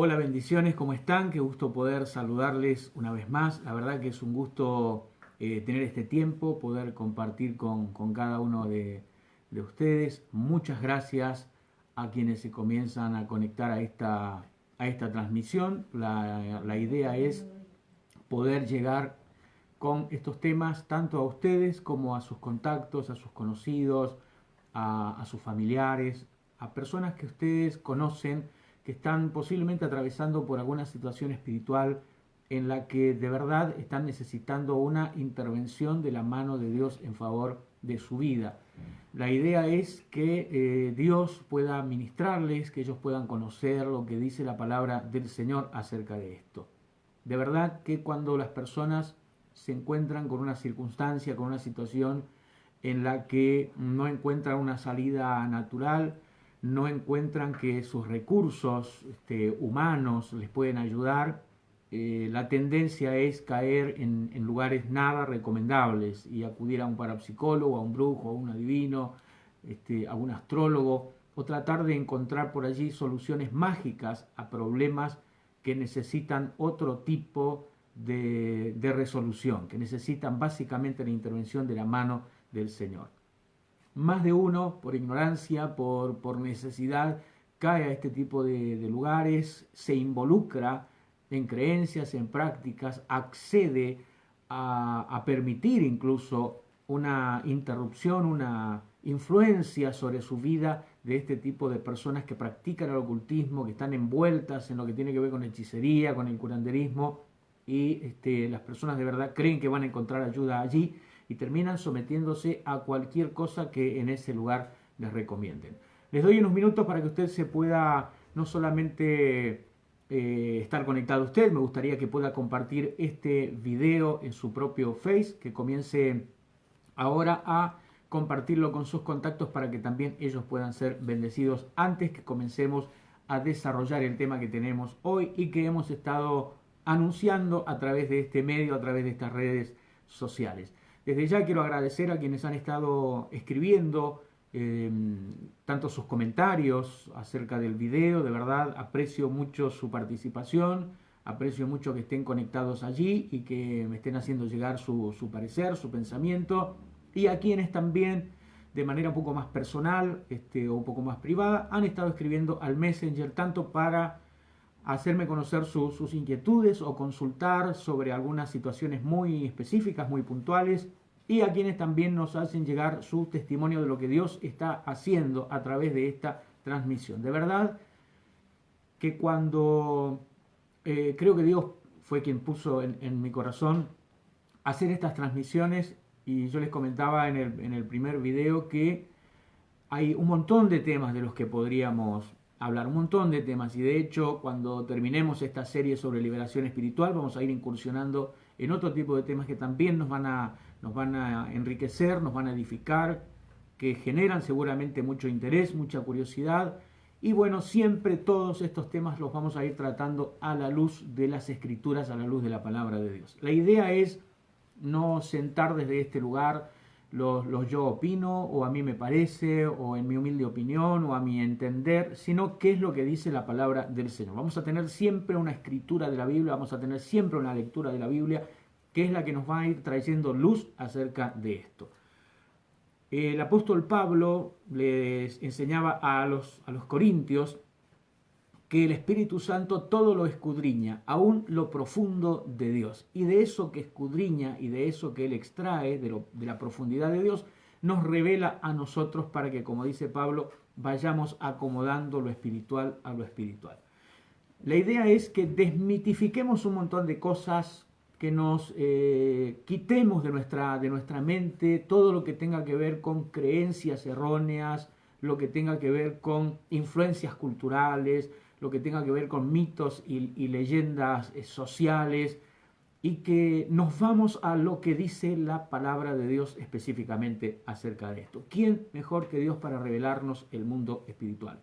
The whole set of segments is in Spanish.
Hola, bendiciones, ¿cómo están? Qué gusto poder saludarles una vez más. La verdad que es un gusto tener este tiempo, poder compartir con cada uno de ustedes. Muchas gracias a quienes se comienzan a conectar a esta transmisión. La idea es poder llegar con estos temas tanto a ustedes como a sus contactos, a sus conocidos, a sus familiares, a personas que ustedes conocen que están posiblemente atravesando por alguna situación espiritual en la que de verdad están necesitando una intervención de la mano de Dios en favor de su vida. La idea es que Dios pueda ministrarles, que ellos puedan conocer lo que dice la palabra del Señor acerca de esto. De verdad que cuando las personas se encuentran con una circunstancia, con una situación en la que no encuentran una salida natural, no encuentran que sus recursos humanos les pueden ayudar, la tendencia es caer en lugares nada recomendables y acudir a un parapsicólogo, a un brujo, a un adivino, a un astrólogo, o tratar de encontrar por allí soluciones mágicas a problemas que necesitan otro tipo de resolución, que necesitan básicamente la intervención de la mano del Señor. Más de uno, por ignorancia, por necesidad, cae a este tipo de lugares, se involucra en creencias, en prácticas, accede a permitir incluso una interrupción, una influencia sobre su vida de este tipo de personas que practican el ocultismo, que están envueltas en lo que tiene que ver con hechicería, con el curanderismo, y las personas de verdad creen que van a encontrar ayuda allí y terminan sometiéndose a cualquier cosa que en ese lugar les recomienden. Les doy unos minutos para que usted se pueda no solamente estar conectado a usted, me gustaría que pueda compartir este video en su propio Face, que comience ahora a compartirlo con sus contactos para que también ellos puedan ser bendecidos antes que comencemos a desarrollar el tema que tenemos hoy y que hemos estado anunciando a través de este medio, a través de estas redes sociales. Desde ya quiero agradecer a quienes han estado escribiendo tanto sus comentarios acerca del video, de verdad aprecio mucho su participación, aprecio mucho que estén conectados allí y que me estén haciendo llegar su parecer, su pensamiento, y a quienes también de manera un poco más personal o un poco más privada han estado escribiendo al Messenger tanto para hacerme conocer sus inquietudes o consultar sobre algunas situaciones muy específicas, muy puntuales, y a quienes también nos hacen llegar su testimonio de lo que Dios está haciendo a través de esta transmisión. De verdad que cuando creo que Dios fue quien puso en mi corazón hacer estas transmisiones, y yo les comentaba en el primer video que hay un montón de temas de los que podríamos hablar, un montón de temas, y de hecho cuando terminemos esta serie sobre liberación espiritual vamos a ir incursionando en otro tipo de temas que también nos van a enriquecer, nos van a edificar, que generan seguramente mucho interés, mucha curiosidad, y bueno, siempre todos estos temas los vamos a ir tratando a la luz de las escrituras, a la luz de la palabra de Dios. La idea es no sentar desde este lugar los yo opino, o a mí me parece, o en mi humilde opinión, o a mi entender, sino qué es lo que dice la palabra del Señor. Vamos a tener siempre una escritura de la Biblia, vamos a tener siempre una lectura de la Biblia, que es la que nos va a ir trayendo luz acerca de esto. El apóstol Pablo les enseñaba a los corintios que el Espíritu Santo todo lo escudriña, aún lo profundo de Dios. Y de eso que escudriña y de eso que Él extrae, de la profundidad de Dios, nos revela a nosotros para que, como dice Pablo, vayamos acomodando lo espiritual a lo espiritual. La idea es que desmitifiquemos un montón de cosas, que nos quitemos de nuestra mente todo lo que tenga que ver con creencias erróneas, lo que tenga que ver con influencias culturales, lo que tenga que ver con mitos y leyendas sociales, y que nos vamos a lo que dice la palabra de Dios específicamente acerca de esto. ¿Quién mejor que Dios para revelarnos el mundo espiritual?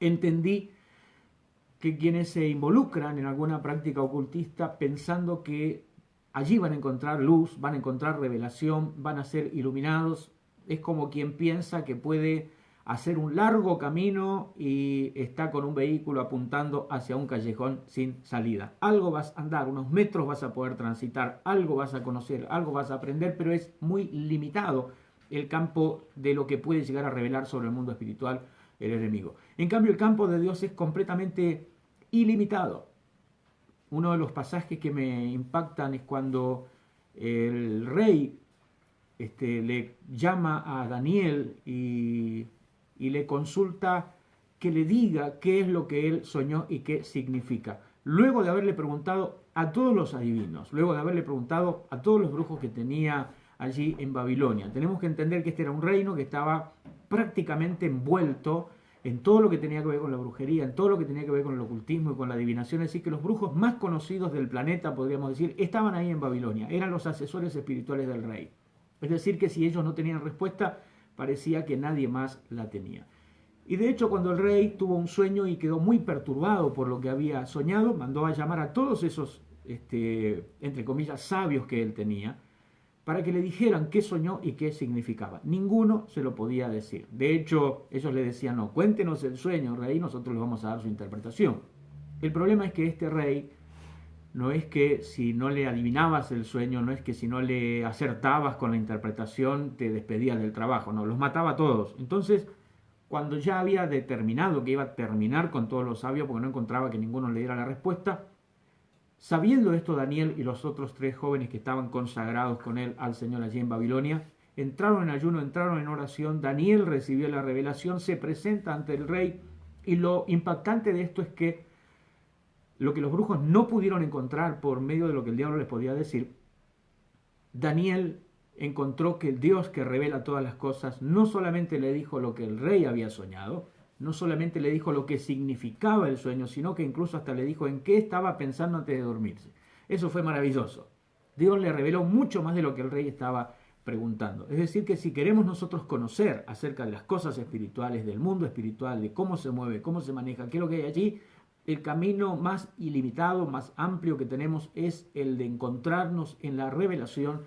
Entendí que quienes se involucran en alguna práctica ocultista pensando que allí van a encontrar luz, van a encontrar revelación, van a ser iluminados, es como quien piensa que puede hacer un largo camino y está con un vehículo apuntando hacia un callejón sin salida. Algo vas a andar, unos metros vas a poder transitar, algo vas a conocer, algo vas a aprender, pero es muy limitado el campo de lo que puede llegar a revelar sobre el mundo espiritual el enemigo. En cambio, el campo de Dios es completamente ilimitado. Uno de los pasajes que me impactan es cuando el rey le llama a Daniel y le consulta que le diga qué es lo que él soñó y qué significa. Luego de haberle preguntado a todos los adivinos, luego de haberle preguntado a todos los brujos que tenía allí en Babilonia. Tenemos que entender que este era un reino que estaba prácticamente envuelto en todo lo que tenía que ver con la brujería, en todo lo que tenía que ver con el ocultismo y con la adivinación. Es decir, que los brujos más conocidos del planeta, podríamos decir, estaban ahí en Babilonia. Eran los asesores espirituales del rey. Es decir, que si ellos no tenían respuesta, parecía que nadie más la tenía. Y de hecho, cuando el rey tuvo un sueño y quedó muy perturbado por lo que había soñado, mandó a llamar a todos esos, entre comillas, sabios que él tenía, para que le dijeran qué soñó y qué significaba. Ninguno se lo podía decir. De hecho, ellos le decían, no, cuéntenos el sueño, rey, nosotros le vamos a dar su interpretación. El problema es que este rey, no es que si no le adivinabas el sueño, no es que si no le acertabas con la interpretación te despedías del trabajo, no, los mataba a todos. Entonces, cuando ya había determinado que iba a terminar con todos los sabios, porque no encontraba que ninguno le diera la respuesta, sabiendo esto, Daniel y los otros 3 jóvenes que estaban consagrados con él al Señor allí en Babilonia, entraron en ayuno, entraron en oración. Daniel recibió la revelación, se presenta ante el rey, y lo impactante de esto es que lo que los brujos no pudieron encontrar por medio de lo que el diablo les podía decir, Daniel encontró que el Dios que revela todas las cosas no solamente le dijo lo que el rey había soñado, no solamente le dijo lo que significaba el sueño, sino que incluso hasta le dijo en qué estaba pensando antes de dormirse. Eso fue maravilloso. Dios le reveló mucho más de lo que el rey estaba preguntando. Es decir, que si queremos nosotros conocer acerca de las cosas espirituales, del mundo espiritual, de cómo se mueve, cómo se maneja, qué es lo que hay allí, el camino más ilimitado, más amplio que tenemos es el de encontrarnos en la revelación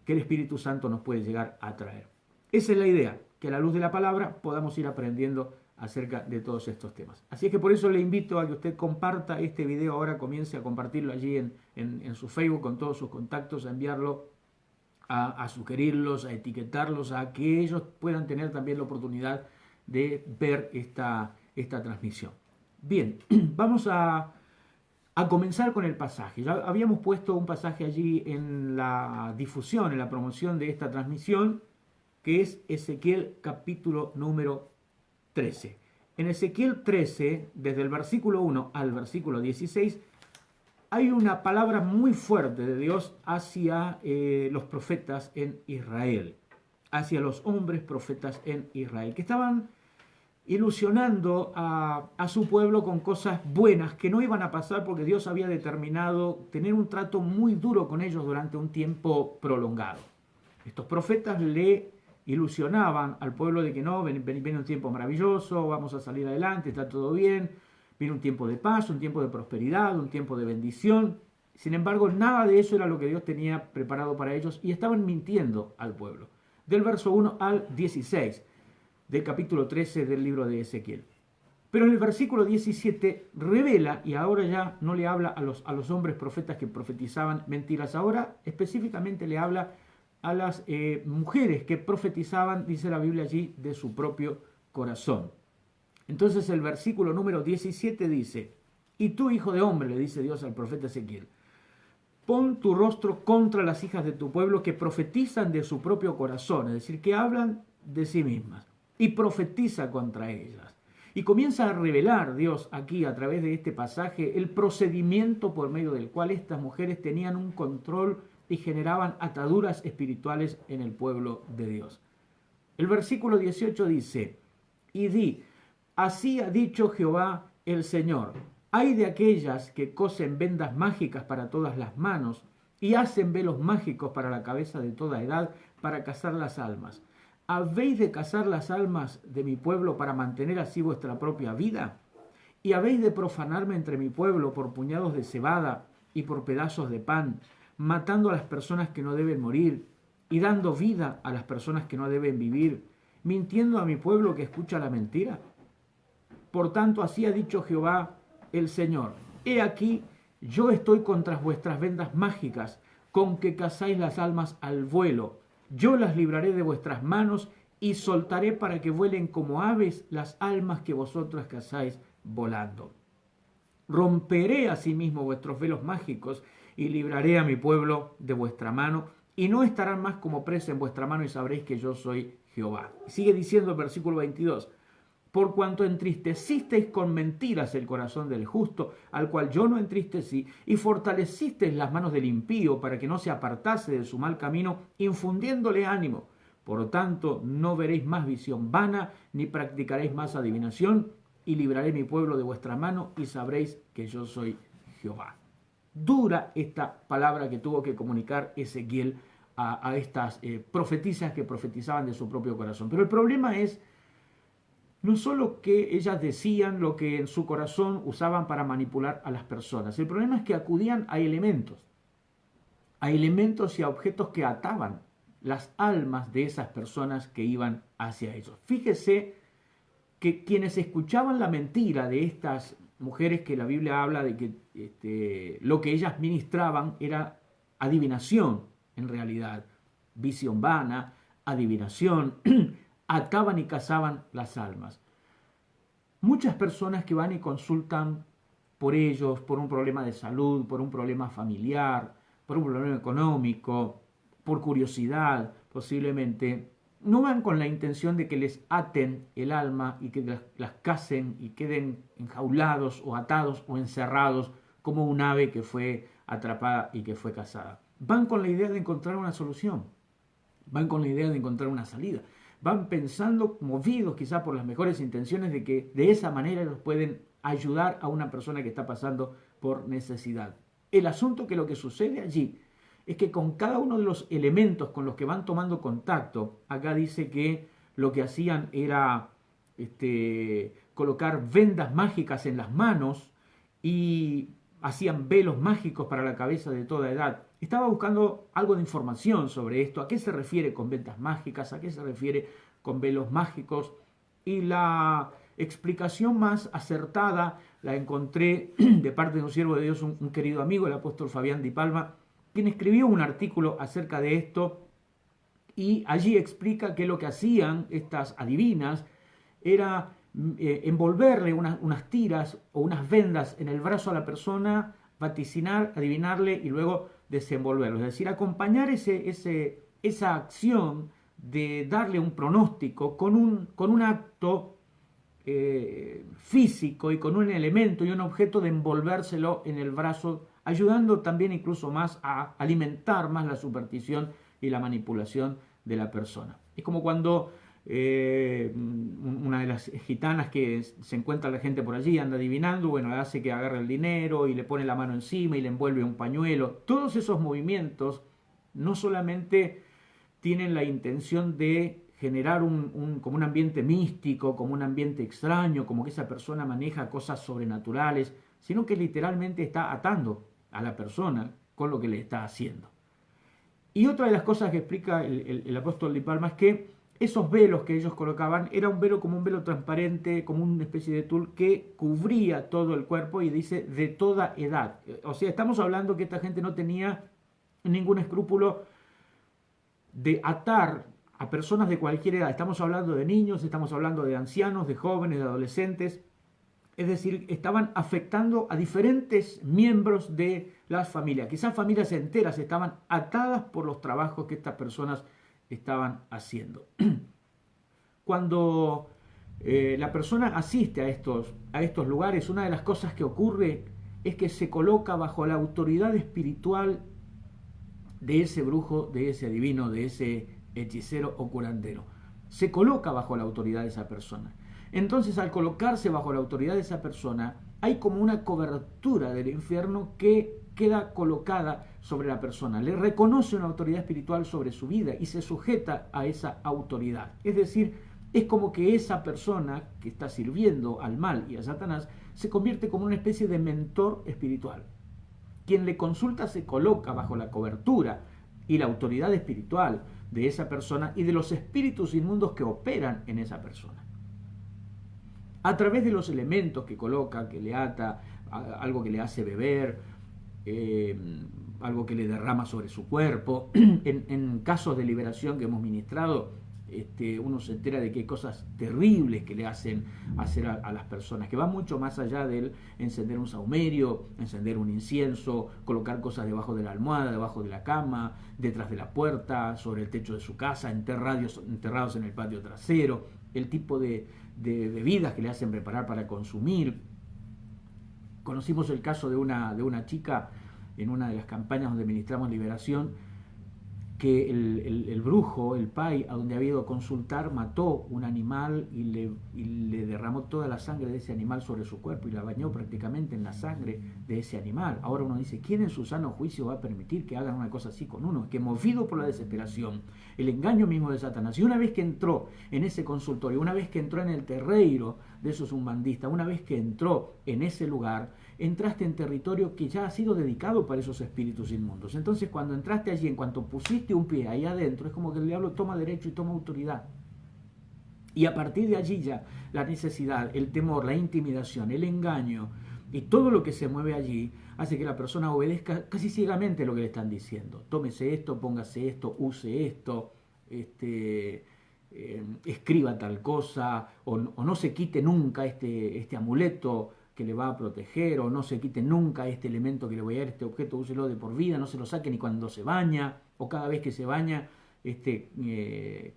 que el Espíritu Santo nos puede llegar a traer. Esa es la idea, que a la luz de la palabra podamos ir aprendiendo acerca de todos estos temas. Así es que por eso le invito a que usted comparta este video ahora, comience a compartirlo allí en su Facebook con todos sus contactos, a enviarlo, a sugerirlos, a etiquetarlos, a que ellos puedan tener también la oportunidad de ver esta transmisión. Bien, vamos a comenzar con el pasaje. Ya habíamos puesto un pasaje allí en la difusión, en la promoción de esta transmisión, que es Ezequiel capítulo número 13. En Ezequiel 13, desde el versículo 1 al versículo 16, hay una palabra muy fuerte de Dios hacia los profetas en Israel, hacia los hombres profetas en Israel, que estaban ilusionando a su pueblo con cosas buenas que no iban a pasar porque Dios había determinado tener un trato muy duro con ellos durante un tiempo prolongado. Estos profetas le ilusionaban al pueblo de que no, viene un tiempo maravilloso, vamos a salir adelante, está todo bien, viene un tiempo de paz, un tiempo de prosperidad, un tiempo de bendición. Sin embargo, nada de eso era lo que Dios tenía preparado para ellos y estaban mintiendo al pueblo. Del verso 1 al 16 del capítulo 13 del libro de Ezequiel. Pero en el versículo 17 revela, y ahora ya no le habla a los hombres profetas que profetizaban mentiras, ahora específicamente le habla a las mujeres que profetizaban, dice la Biblia allí, de su propio corazón. Entonces el versículo número 17 dice, y tú, hijo de hombre, le dice Dios al profeta Ezequiel, pon tu rostro contra las hijas de tu pueblo que profetizan de su propio corazón, es decir, que hablan de sí mismas, y profetiza contra ellas. Y comienza a revelar Dios aquí a través de este pasaje el procedimiento por medio del cual estas mujeres tenían un control y generaban ataduras espirituales en el pueblo de Dios. El versículo 18 dice, y di, así ha dicho Jehová el Señor, hay de aquellas que cosen vendas mágicas para todas las manos y hacen velos mágicos para la cabeza de toda edad para cazar las almas. ¿Habéis de cazar las almas de mi pueblo para mantener así vuestra propia vida? ¿Y habéis de profanarme entre mi pueblo por puñados de cebada y por pedazos de pan, matando a las personas que no deben morir y dando vida a las personas que no deben vivir? mintiendo a mi pueblo que escucha la mentira? Por tanto, así ha dicho Jehová el Señor: He aquí, yo estoy contra vuestras vendas mágicas, con que cazáis las almas al vuelo. Yo las libraré de vuestras manos y soltaré para que vuelen como aves las almas que vosotras cazáis volando. Romperé asimismo vuestros velos mágicos y libraré a mi pueblo de vuestra mano, y no estarán más como presa en vuestra mano, y sabréis que yo soy Jehová. Sigue diciendo el versículo 22. Por cuanto entristecisteis con mentiras el corazón del justo, al cual yo no entristecí, y fortalecisteis las manos del impío para que no se apartase de su mal camino, infundiéndole ánimo. Por tanto, no veréis más visión vana, ni practicaréis más adivinación, y libraré mi pueblo de vuestra mano, y sabréis que yo soy Jehová. Dura esta palabra que tuvo que comunicar Ezequiel a estas profetisas que profetizaban de su propio corazón. Pero el problema es no solo que ellas decían lo que en su corazón usaban para manipular a las personas. El problema es que acudían a elementos y a objetos que ataban las almas de esas personas que iban hacia ellos. Fíjese que quienes escuchaban la mentira de estas mujeres, que la Biblia habla de que lo que ellas ministraban era adivinación, en realidad, visión vana, adivinación, ataban y cazaban las almas. Muchas personas que van y consultan por ellos, por un problema de salud, por un problema familiar, por un problema económico, por curiosidad, posiblemente, no van con la intención de que les aten el alma y que las casen y queden enjaulados o atados o encerrados como un ave que fue atrapada y que fue cazada. Van con la idea de encontrar una solución, van con la idea de encontrar una salida, van pensando, movidos quizás por las mejores intenciones, de que de esa manera los pueden ayudar a una persona que está pasando por necesidad. El asunto que lo que sucede allí es que con cada uno de los elementos con los que van tomando contacto, acá dice que lo que hacían era colocar vendas mágicas en las manos y hacían velos mágicos para la cabeza de toda edad. Estaba buscando algo de información sobre esto, a qué se refiere con vendas mágicas, a qué se refiere con velos mágicos, y la explicación más acertada la encontré de parte de un siervo de Dios, un querido amigo, el apóstol Fabián Di Palma, quien escribió un artículo acerca de esto, y allí explica que lo que hacían estas adivinas era envolverle unas tiras o unas vendas en el brazo a la persona, vaticinar, adivinarle y luego desenvolverlo. Es decir, acompañar esa acción de darle un pronóstico con un acto físico y con un elemento y un objeto de envolvérselo en el brazo, ayudando también incluso más a alimentar más la superstición y la manipulación de la persona. Es como cuando una de las gitanas que se encuentra la gente por allí, anda adivinando, bueno, hace que agarre el dinero y le pone la mano encima y le envuelve un pañuelo. Todos esos movimientos no solamente tienen la intención de generar como un ambiente místico, como un ambiente extraño, como que esa persona maneja cosas sobrenaturales, sino que literalmente está atando a la persona con lo que le está haciendo. Y otra de las cosas que explica el apóstol Di Palma es que esos velos que ellos colocaban era un velo como un velo transparente, como una especie de tul que cubría todo el cuerpo, y dice de toda edad. O sea, estamos hablando que esta gente no tenía ningún escrúpulo de atar a personas de cualquier edad. Estamos hablando de niños, estamos hablando de ancianos, de jóvenes, de adolescentes. Es decir, estaban afectando a diferentes miembros de las familias. Quizás familias enteras estaban atadas por los trabajos que estas personas estaban haciendo. Cuando la persona asiste a estos lugares, una de las cosas que ocurre es que se coloca bajo la autoridad espiritual de ese brujo, de ese adivino, de ese hechicero o curandero. Se coloca bajo la autoridad de esa persona. Entonces, al colocarse bajo la autoridad de esa persona, hay como una cobertura del infierno que queda colocada sobre la persona. Le reconoce una autoridad espiritual sobre su vida y se sujeta a esa autoridad. Es decir, es como que esa persona que está sirviendo al mal y a Satanás se convierte como una especie de mentor espiritual. Quien le consulta se coloca bajo la cobertura y la autoridad espiritual de esa persona y de los espíritus inmundos que operan en esa persona. A través de los elementos que coloca, que le ata, algo que le hace beber, algo que le derrama sobre su cuerpo. En casos de liberación que hemos ministrado, uno se entera de que hay cosas terribles que le hacen hacer a las personas, que va mucho más allá del encender un saumerio, encender un incienso, colocar cosas debajo de la almohada, debajo de la cama, detrás de la puerta, sobre el techo de su casa, enterrados en el patio trasero, el tipo de bebidas que le hacen preparar para consumir. Conocimos el caso de una chica en una de las campañas donde ministramos liberación, que el brujo, el pai, a donde había ido a consultar, mató un animal y le derramó toda la sangre de ese animal sobre su cuerpo y la bañó prácticamente en la sangre de ese animal. Ahora uno dice, ¿quién en su sano juicio va a permitir que hagan una cosa así con uno? Que movido por la desesperación, el engaño mismo de Satanás, y una vez que entró en ese consultorio, una vez que entró en el terreiro de esos umbandistas, una vez que entró en ese lugar, entraste en territorio que ya ha sido dedicado para esos espíritus inmundos. Entonces, cuando entraste allí, en cuanto pusiste un pie ahí adentro, es como que el diablo toma derecho y toma autoridad. Y a partir de allí ya la necesidad, el temor, la intimidación, el engaño y todo lo que se mueve allí hace que la persona obedezca casi ciegamente lo que le están diciendo. Tómese esto, póngase esto, use esto, escriba tal cosa, o no se quite nunca este amuleto que le va a proteger, o no se quite nunca este elemento que le voy a dar, este objeto, úselo de por vida, no se lo saque ni cuando se baña, o cada vez que se baña,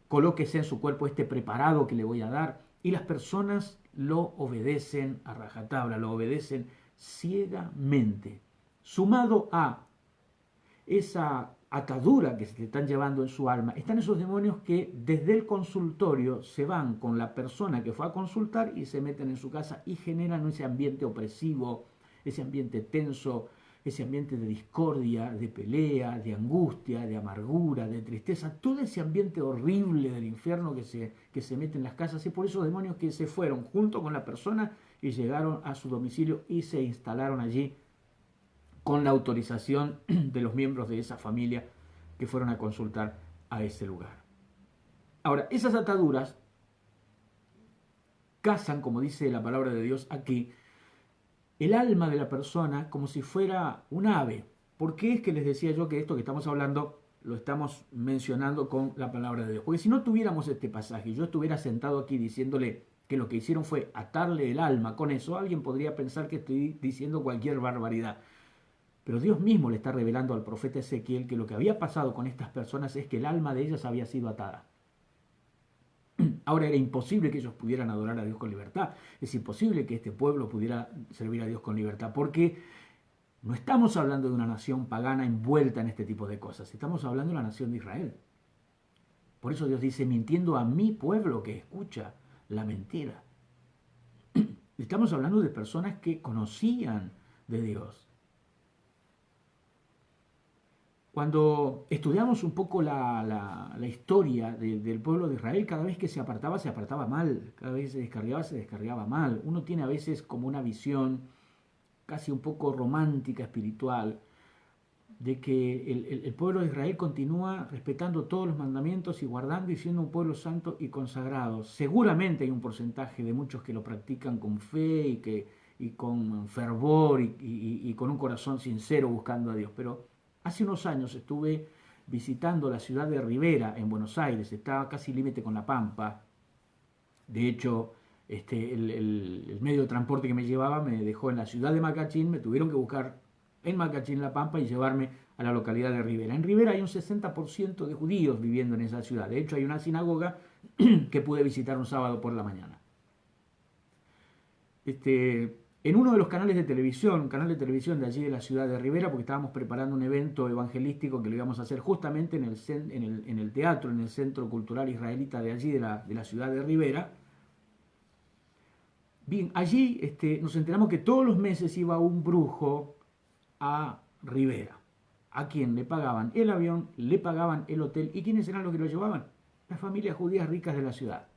colóquese en su cuerpo este preparado que le voy a dar, y las personas lo obedecen a rajatabla, lo obedecen ciegamente, sumado a esa atadura que se te están llevando en su alma, están esos demonios que desde el consultorio se van con la persona que fue a consultar y se meten en su casa y generan ese ambiente opresivo, ese ambiente tenso, ese ambiente de discordia, de pelea, de angustia, de amargura, de tristeza, todo ese ambiente horrible del infierno que se mete en las casas. Y por esos demonios que se fueron junto con la persona y llegaron a su domicilio y se instalaron allí con la autorización de los miembros de esa familia que fueron a consultar a ese lugar. Ahora, esas ataduras cazan, como dice la palabra de Dios aquí, el alma de la persona como si fuera un ave. ¿Por qué es que les decía yo que esto que estamos hablando lo estamos mencionando con la palabra de Dios? Porque si no tuviéramos este pasaje, yo estuviera sentado aquí diciéndole que lo que hicieron fue atarle el alma con eso, alguien podría pensar que estoy diciendo cualquier barbaridad. Pero Dios mismo le está revelando al profeta Ezequiel que lo que había pasado con estas personas es que el alma de ellas había sido atada. Ahora era imposible que ellos pudieran adorar a Dios con libertad. Es imposible que este pueblo pudiera servir a Dios con libertad, porque no estamos hablando de una nación pagana envuelta en este tipo de cosas. Estamos hablando de la nación de Israel. Por eso Dios dice, mintiendo a mi pueblo que escucha la mentira. Estamos hablando de personas que conocían de Dios. Cuando estudiamos un poco la historia del pueblo de Israel, cada vez que se apartaba mal, cada vez que se descarriaba mal. Uno tiene a veces como una visión casi un poco romántica, espiritual, de que el pueblo de Israel continúa respetando todos los mandamientos y guardando y siendo un pueblo santo y consagrado. Seguramente hay un porcentaje de muchos que lo practican con fe y con fervor y con un corazón sincero buscando a Dios, pero hace unos años estuve visitando la ciudad de Rivera, en Buenos Aires, estaba casi límite con La Pampa. De hecho, el medio de transporte que me llevaba me dejó en la ciudad de Macachín, me tuvieron que buscar en Macachín, La Pampa, y llevarme a la localidad de Rivera. En Rivera hay un 60% de judíos viviendo en esa ciudad. De hecho, hay una sinagoga que pude visitar un sábado por la mañana. En uno de los canales de televisión, un canal de televisión de allí de la ciudad de Rivera, porque estábamos preparando un evento evangelístico que lo íbamos a hacer justamente en el teatro, en el Centro Cultural Israelita de allí, de la ciudad de Rivera. Bien, allí nos enteramos que todos los meses iba un brujo a Rivera, a quien le pagaban el avión, le pagaban el hotel. ¿Y quiénes eran los que lo llevaban? Las familias judías ricas de la ciudad.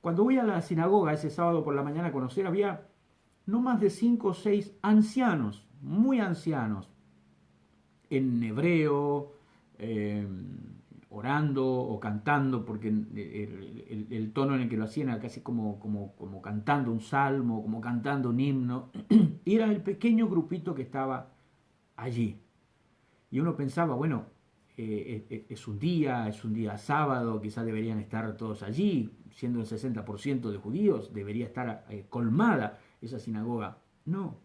Cuando voy a la sinagoga ese sábado por la mañana a conocer, había no más de 5 o 6 ancianos, muy ancianos, en hebreo, orando o cantando, porque el tono en el que lo hacían era casi como cantando un salmo, como cantando un himno, y era el pequeño grupito que estaba allí. Y uno pensaba, bueno, es un día sábado, quizás deberían estar todos allí, siendo el 60% de judíos, debería estar colmada esa sinagoga. No,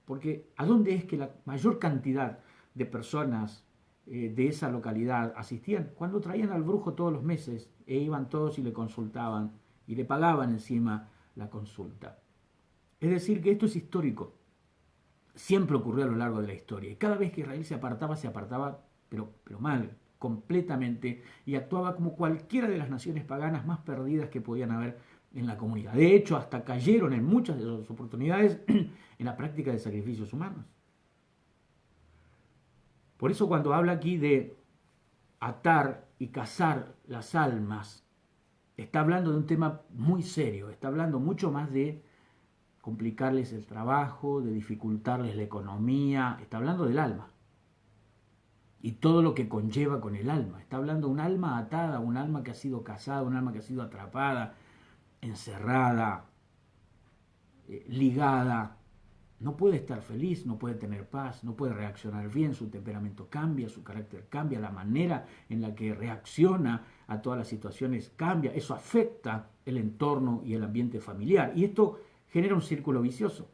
porque ¿a dónde es que la mayor cantidad de personas de esa localidad asistían? Cuando traían al brujo todos los meses e iban todos y le consultaban y le pagaban encima la consulta. Es decir, que esto es histórico. Siempre ocurrió a lo largo de la historia. Y cada vez que Israel se apartaba, pero mal, completamente, y actuaba como cualquiera de las naciones paganas más perdidas que podían haber en la comunidad. De hecho, hasta cayeron en muchas de sus oportunidades en la práctica de sacrificios humanos. Por eso cuando habla aquí de atar y cazar las almas, está hablando de un tema muy serio, está hablando mucho más de complicarles el trabajo, de dificultarles la economía, está hablando del alma y todo lo que conlleva con el alma. Está hablando de un alma atada, un alma que ha sido cazada, un alma que ha sido atrapada, encerrada, ligada. No puede estar feliz, no puede tener paz, no puede reaccionar bien, su temperamento cambia, su carácter cambia, la manera en la que reacciona a todas las situaciones cambia. Eso afecta el entorno y el ambiente familiar. Y esto genera un círculo vicioso.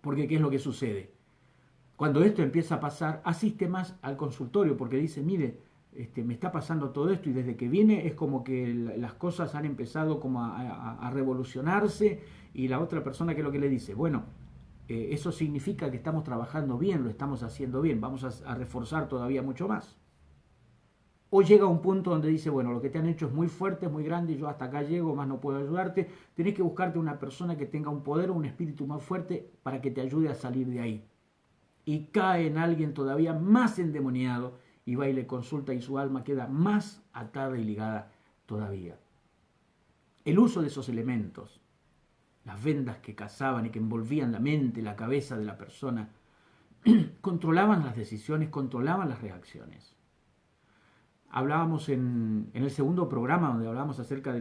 Porque ¿qué es lo que sucede? Cuando esto empieza a pasar, asiste más al consultorio porque dice, mire, me está pasando todo esto y desde que viene es como que las cosas han empezado como a revolucionarse y la otra persona, ¿qué es lo que le dice? Bueno, eso significa que estamos trabajando bien, lo estamos haciendo bien, vamos a reforzar todavía mucho más. O llega a un punto donde dice, bueno, lo que te han hecho es muy fuerte, es muy grande, yo hasta acá llego, más no puedo ayudarte, tenés que buscarte una persona que tenga un poder o un espíritu más fuerte para que te ayude a salir de ahí. Y cae en alguien todavía más endemoniado y va y le consulta y su alma queda más atada y ligada todavía. El uso de esos elementos, las vendas que cazaban y que envolvían la mente, la cabeza de la persona, controlaban las decisiones, controlaban las reacciones. Hablábamos en el segundo programa donde hablábamos acerca de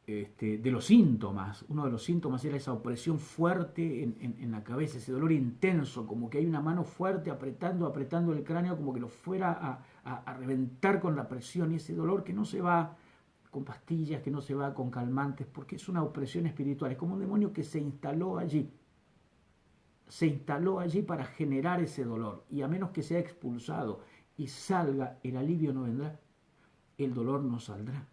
de los síntomas. Uno de los síntomas era esa opresión fuerte en la cabeza, ese dolor intenso, como que hay una mano fuerte apretando el cráneo, como que lo fuera a reventar con la presión, y ese dolor que no se va con pastillas, que no se va con calmantes, porque es una opresión espiritual, es como un demonio que se instaló allí para generar ese dolor, y a menos que sea expulsado y salga, el alivio no vendrá, el dolor no saldrá.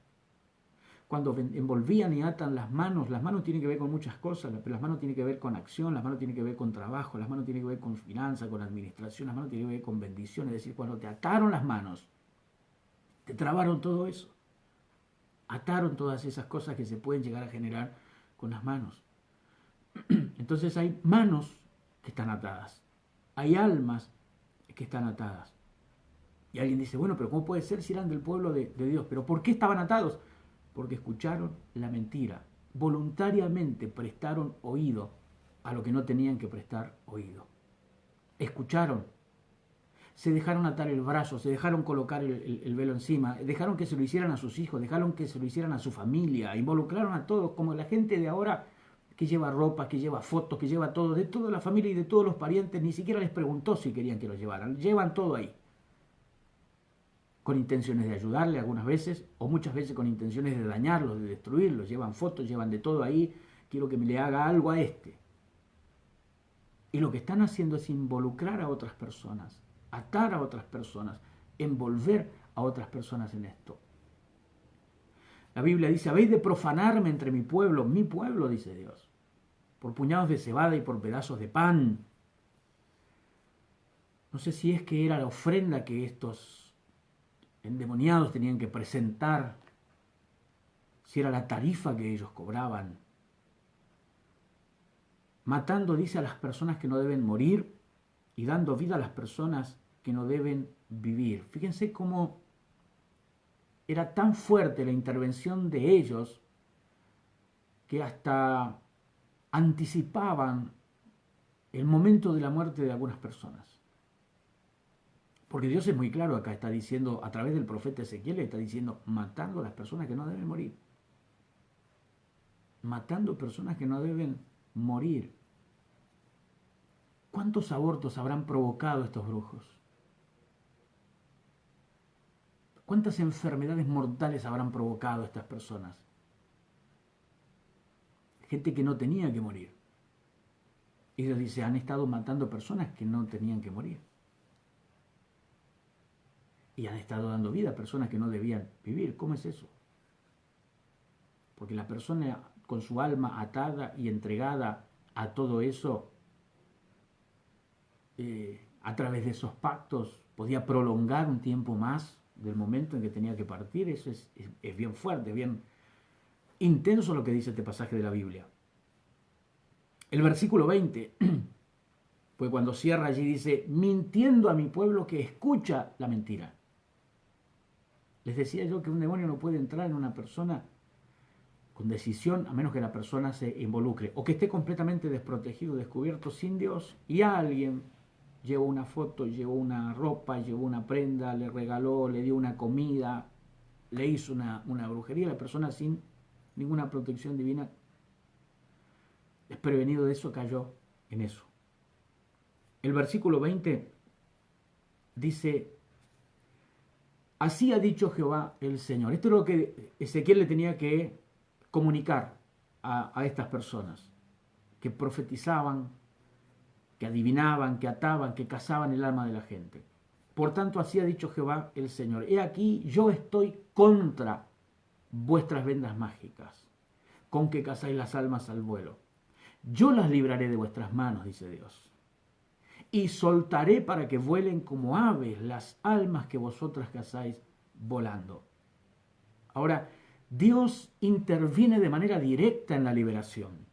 Cuando envolvían y atan las manos tienen que ver con muchas cosas, pero las manos tienen que ver con acción, las manos tienen que ver con trabajo, las manos tienen que ver con finanzas, con administración, las manos tienen que ver con bendición. Es decir, cuando te ataron las manos, te trabaron todo eso. Ataron todas esas cosas que se pueden llegar a generar con las manos. Entonces hay manos que están atadas, hay almas que están atadas. Y alguien dice, bueno, pero ¿cómo puede ser si eran del pueblo de Dios? ¿Pero por qué estaban atados? Porque escucharon la mentira, voluntariamente prestaron oído a lo que no tenían que prestar oído. Escucharon, se dejaron atar el brazo, se dejaron colocar el velo encima, dejaron que se lo hicieran a sus hijos, dejaron que se lo hicieran a su familia, involucraron a todos, como la gente de ahora que lleva ropa, que lleva fotos, que lleva todo, de toda la familia y de todos los parientes, ni siquiera les preguntó si querían que lo llevaran, llevan todo ahí. Con intenciones de ayudarle algunas veces, o muchas veces con intenciones de dañarlos, de destruirlos, llevan fotos, llevan de todo ahí, quiero que me le haga algo a este. Y lo que están haciendo es involucrar a otras personas, atar a otras personas, envolver a otras personas en esto. La Biblia dice, habéis de profanarme entre mi pueblo, dice Dios, por puñados de cebada y por pedazos de pan. No sé si es que era la ofrenda que estos endemoniados tenían que presentar, si era la tarifa que ellos cobraban, matando, dice, a las personas que no deben morir y dando vida a las personas que no deben vivir. Fíjense cómo era tan fuerte la intervención de ellos que hasta anticipaban el momento de la muerte de algunas personas. Porque Dios es muy claro acá, está diciendo, a través del profeta Ezequiel, está diciendo, matando a las personas que no deben morir. Matando personas que no deben morir. ¿Cuántos abortos habrán provocado estos brujos? ¿Cuántas enfermedades mortales habrán provocado estas personas? Gente que no tenía que morir. Y Dios dice, han estado matando personas que no tenían que morir. Y han estado dando vida a personas que no debían vivir. ¿Cómo es eso? Porque la persona con su alma atada y entregada a todo eso, a través de esos pactos, podía prolongar un tiempo más del momento en que tenía que partir. Eso es bien fuerte, bien intenso lo que dice este pasaje de la Biblia. El versículo 20, pues cuando cierra allí dice, mintiendo a mi pueblo que escucha la mentira. Les decía yo que un demonio no puede entrar en una persona con decisión a menos que la persona se involucre o que esté completamente desprotegido, descubierto sin Dios, y alguien llevó una foto, llevó una ropa, llevó una prenda, le regaló, le dio una comida, le hizo una brujería. La persona sin ninguna protección divina, desprevenido de eso, cayó en eso. El versículo 20 dice, así ha dicho Jehová el Señor. Esto es lo que Ezequiel le tenía que comunicar a estas personas que profetizaban, que adivinaban, que ataban, que cazaban el alma de la gente. Por tanto, así ha dicho Jehová el Señor. He aquí, yo estoy contra vuestras vendas mágicas, con que cazáis las almas al vuelo. Yo las libraré de vuestras manos, dice Dios, y soltaré para que vuelen como aves las almas que vosotras cazáis volando. Ahora, Dios interviene de manera directa en la liberación.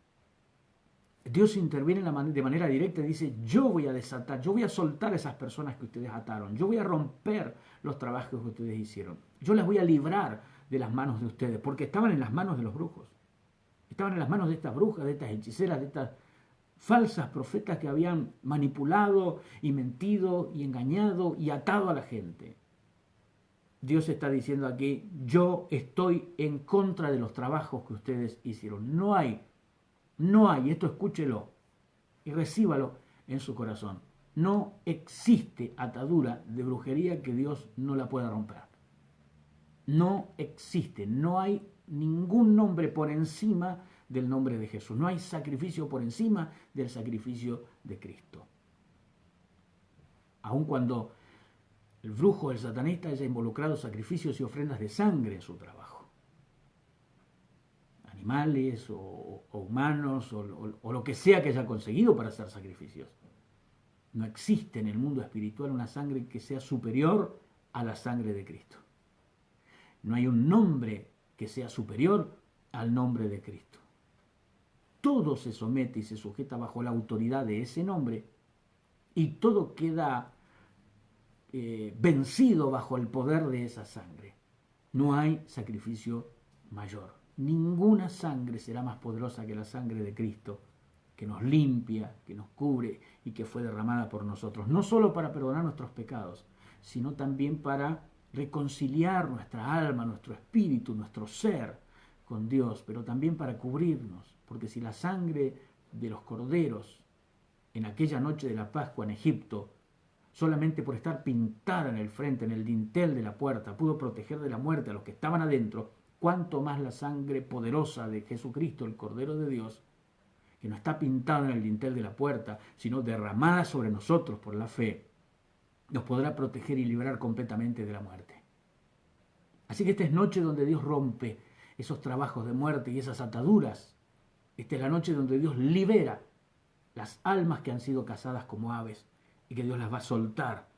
Dios interviene de manera directa y dice, yo voy a desatar, yo voy a soltar a esas personas que ustedes ataron, yo voy a romper los trabajos que ustedes hicieron, yo las voy a librar de las manos de ustedes, porque estaban en las manos de los brujos, estaban en las manos de estas brujas, de estas hechiceras, de estas falsas profetas que habían manipulado y mentido y engañado y atado a la gente. Dios está diciendo aquí, yo estoy en contra de los trabajos que ustedes hicieron. No hay, esto escúchelo y recíbalo en su corazón. No existe atadura de brujería que Dios no la pueda romper. No existe, no hay ningún nombre por encima del nombre de Jesús. No hay sacrificio por encima del sacrificio de Cristo. Aun cuando el brujo, el satanista, haya involucrado sacrificios y ofrendas de sangre en su trabajo. Animales o humanos o lo que sea que haya conseguido para hacer sacrificios. No existe en el mundo espiritual una sangre que sea superior a la sangre de Cristo. No hay un nombre que sea superior al nombre de Cristo. Todo se somete y se sujeta bajo la autoridad de ese nombre y todo queda vencido bajo el poder de esa sangre. No hay sacrificio mayor. Ninguna sangre será más poderosa que la sangre de Cristo, que nos limpia, que nos cubre y que fue derramada por nosotros, no solo para perdonar nuestros pecados, sino también para reconciliar nuestra alma, nuestro espíritu, nuestro ser con Dios, pero también para cubrirnos, porque si la sangre de los corderos en aquella noche de la Pascua en Egipto, solamente por estar pintada en el frente, en el dintel de la puerta, pudo proteger de la muerte a los que estaban adentro, cuánto más la sangre poderosa de Jesucristo, el Cordero de Dios, que no está pintada en el dintel de la puerta, sino derramada sobre nosotros por la fe, nos podrá proteger y librar completamente de la muerte. Así que esta es noche donde Dios rompe esos trabajos de muerte y esas ataduras. Esta es la noche donde Dios libera las almas que han sido cazadas como aves y que Dios las va a soltar.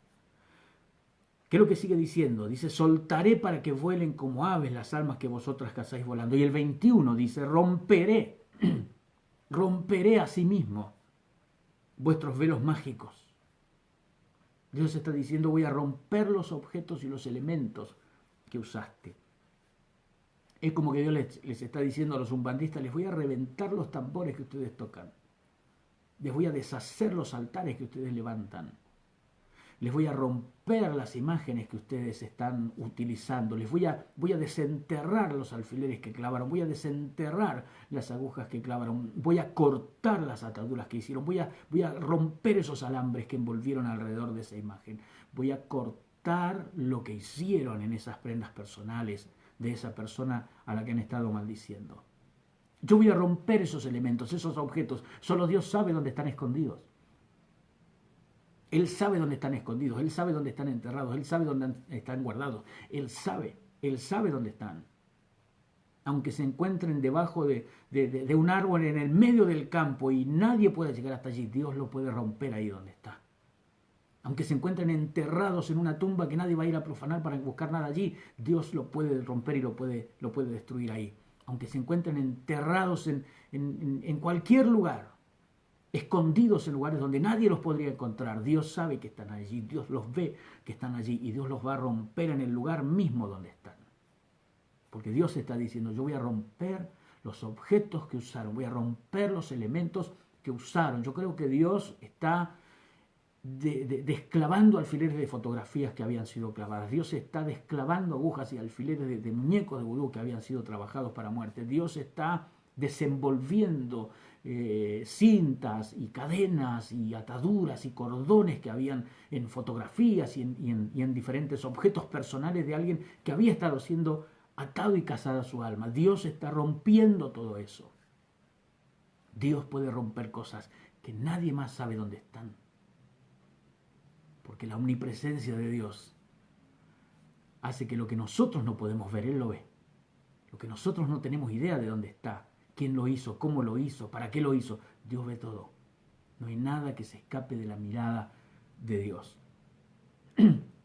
¿Qué es lo que sigue diciendo? Dice, soltaré para que vuelen como aves las almas que vosotras cazáis volando. Y el 21 dice, romperé a sí mismo vuestros velos mágicos. Dios está diciendo, voy a romper los objetos y los elementos que usaste. Es como que Dios les está diciendo a los umbandistas, les voy a reventar los tambores que ustedes tocan. Les voy a deshacer los altares que ustedes levantan. les voy a romper las imágenes que ustedes están utilizando, voy a desenterrar los alfileres que clavaron, voy a desenterrar las agujas que clavaron, voy a cortar las ataduras que hicieron, voy a romper esos alambres que envolvieron alrededor de esa imagen, voy a cortar lo que hicieron en esas prendas personales de esa persona a la que han estado maldiciendo. Yo voy a romper esos elementos, esos objetos. Solo Dios sabe dónde están escondidos. Él sabe dónde están escondidos, Él sabe dónde están enterrados, Él sabe dónde están guardados, Él sabe dónde están. Aunque se encuentren debajo de un árbol en el medio del campo y nadie pueda llegar hasta allí, Dios lo puede romper ahí donde está. Aunque se encuentren enterrados en una tumba que nadie va a ir a profanar para buscar nada allí, Dios lo puede romper y lo puede destruir ahí. Aunque se encuentren enterrados en cualquier lugar, escondidos en lugares donde nadie los podría encontrar, Dios sabe que están allí, Dios los ve que están allí y Dios los va a romper en el lugar mismo donde están. Porque Dios está diciendo, yo voy a romper los objetos que usaron, voy a romper los elementos que usaron. Yo creo que Dios está desclavando alfileres de fotografías que habían sido clavadas. Dios está desclavando agujas y alfileres de muñecos de vudú que habían sido trabajados para muerte. Dios está desenvolviendo cintas y cadenas y ataduras y cordones que habían en fotografías y en diferentes objetos personales de alguien que había estado siendo atado y casado a su alma. Dios está rompiendo todo eso. Dios puede romper cosas que nadie más sabe dónde están. Porque la omnipresencia de Dios hace que lo que nosotros no podemos ver, Él lo ve. Lo que nosotros no tenemos idea de dónde está, quién lo hizo, cómo lo hizo, para qué lo hizo, Dios ve todo. No hay nada que se escape de la mirada de Dios.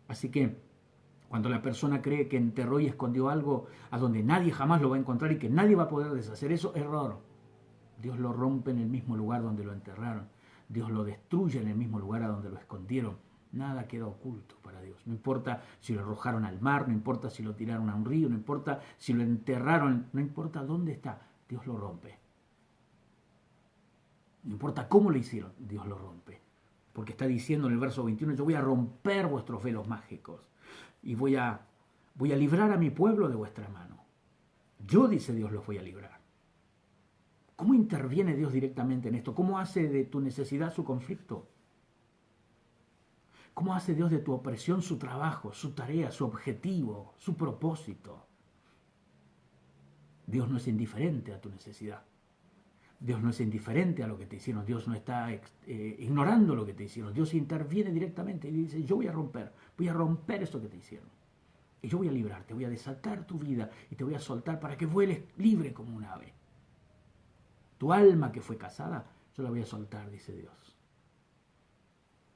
Así que cuando la persona cree que enterró y escondió algo a donde nadie jamás lo va a encontrar y que nadie va a poder deshacer eso, error. Dios lo rompe en el mismo lugar donde lo enterraron. Dios lo destruye en el mismo lugar a donde lo escondieron. Nada queda oculto para Dios. No importa si lo arrojaron al mar, no importa si lo tiraron a un río, no importa si lo enterraron, no importa dónde está, Dios lo rompe. No importa cómo lo hicieron, Dios lo rompe. Porque está diciendo en el verso 21, yo voy a romper vuestros velos mágicos y voy a librar a mi pueblo de vuestra mano. Yo, dice Dios, los voy a librar. ¿Cómo interviene Dios directamente en esto? ¿Cómo hace de tu necesidad su conflicto? ¿Cómo hace Dios de tu opresión su trabajo, su tarea, su objetivo, su propósito? Dios no es indiferente a tu necesidad. Dios no es indiferente a lo que te hicieron. Dios no está ignorando lo que te hicieron. Dios interviene directamente y dice, yo voy a romper esto que te hicieron. Y yo voy a librarte, voy a desatar tu vida y te voy a soltar para que vueles libre como un ave. Tu alma que fue casada, yo la voy a soltar, dice Dios.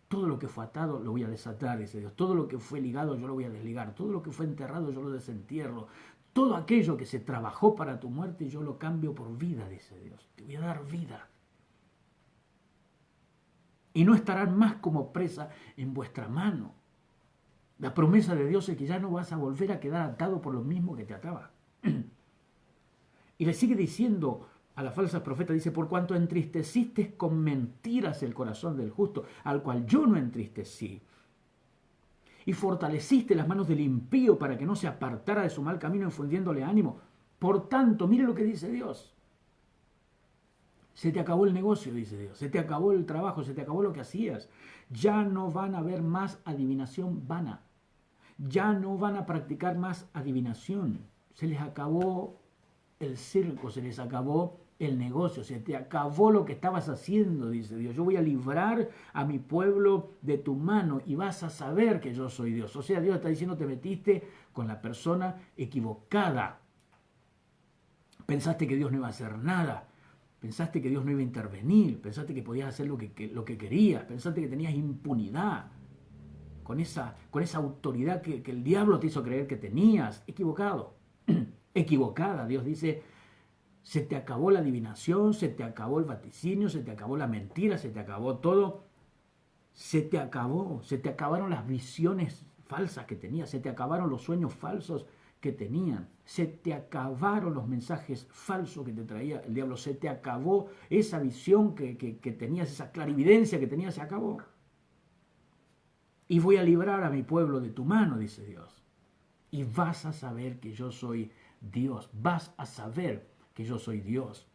Todo lo que fue atado lo voy a desatar, dice Dios. Todo lo que fue ligado yo lo voy a desligar. Todo lo que fue enterrado yo lo desentierro. Todo aquello que se trabajó para tu muerte yo lo cambio por vida, dice Dios. Te voy a dar vida. Y no estarán más como presa en vuestra mano. La promesa de Dios es que ya no vas a volver a quedar atado por lo mismo que te ataba. Y le sigue diciendo a la falsa profeta, dice, por cuanto entristeciste con mentiras el corazón del justo, al cual yo no entristecí, y fortaleciste las manos del impío para que no se apartara de su mal camino, infundiéndole ánimo. Por tanto, mire lo que dice Dios. Se te acabó el negocio, dice Dios. Se te acabó el trabajo, se te acabó lo que hacías. Ya no van a haber más adivinación vana. Ya no van a practicar más adivinación. Se les acabó el circo, se les acabó el negocio, se te acabó lo que estabas haciendo, dice Dios. Yo voy a librar a mi pueblo de tu mano y vas a saber que yo soy Dios. O sea, Dios está diciendo, te metiste con la persona equivocada. Pensaste que Dios no iba a hacer nada. Pensaste que Dios no iba a intervenir. Pensaste que podías hacer lo que querías. Pensaste que tenías impunidad. Con esa autoridad que el diablo te hizo creer que tenías. Equivocado. Equivocada. Dios dice, se te acabó la adivinación, se te acabó el vaticinio, se te acabó la mentira, se te acabó todo. Se te acabaron las visiones falsas que tenías, se te acabaron los sueños falsos que tenían, se te acabaron los mensajes falsos que te traía el diablo, se te acabó esa visión que tenías, esa clarividencia que tenías, se acabó. y voy a librar a mi pueblo de tu mano, dice Dios. Y vas a saber que yo soy Dios, vas a saber que yo soy Dios.